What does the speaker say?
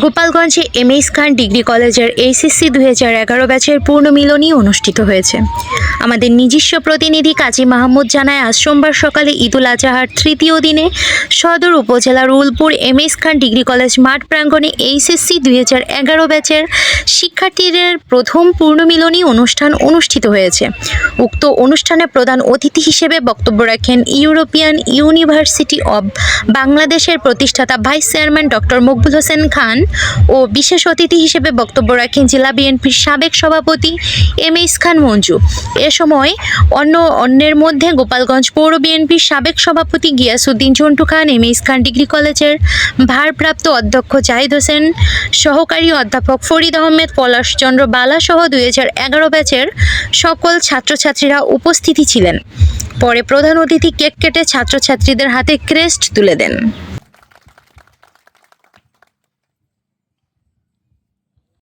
গোপালগঞ্জে এমএস খান ডিগ্রি কলেজের এইচএসসি 2011 ব্যাচের পূর্ণমিলনী অনুষ্ঠিত হয়েছে। আমাদের নিজস্ব প্রতিনিধি কাজী মাহমুদ জানায়, আজ সোমবার সকালে ঈদুল আজহার তৃতীয় দিনে সদর উপজেলার উলপুর এমএস খান ডিগ্রি কলেজ মাঠ প্রাঙ্গণে এইচএসসি 2011 ব্যাচের শিক্ষার্থীদের প্রথম পূর্ণমিলনী অনুষ্ঠান অনুষ্ঠিত হয়েছে। উক্ত অনুষ্ঠানে প্রধান অতিথি হিসেবে বক্তব্য রাখেন ইউরোপিয়ান ইউনিভার্সিটি অব বাংলাদেশের প্রতিষ্ঠাতা vice chairman doctor Maqbul Hossain Khan ও বিশেষ অতিথি হিসেবে বক্তব্য রাখেন জেলা বিএনপির সাবেক সভাপতি এমএস খান মঞ্জু। এ সময় অন্যের মধ্যে গোপালগঞ্জ পৌর বিএনপির সাবেক সভাপতি গিয়াসউদ্দিন ঝন্টু খান, এমএস খান ডিগ্রি কলেজের ভারপ্রাপ্ত অধ্যক্ষ জাহিদ হোসেন, সহকারী অধ্যাপক ফরিদ আহমেদ, পলাশ চন্দ্র বালা সহ 2011 ব্যাচের সকল ছাত্রছাত্রীরা উপস্থিতি ছিলেন। পরে প্রধান অতিথি কেক কেটে ছাত্রছাত্রীদের হাতে ক্রেস্ট তুলে দেন।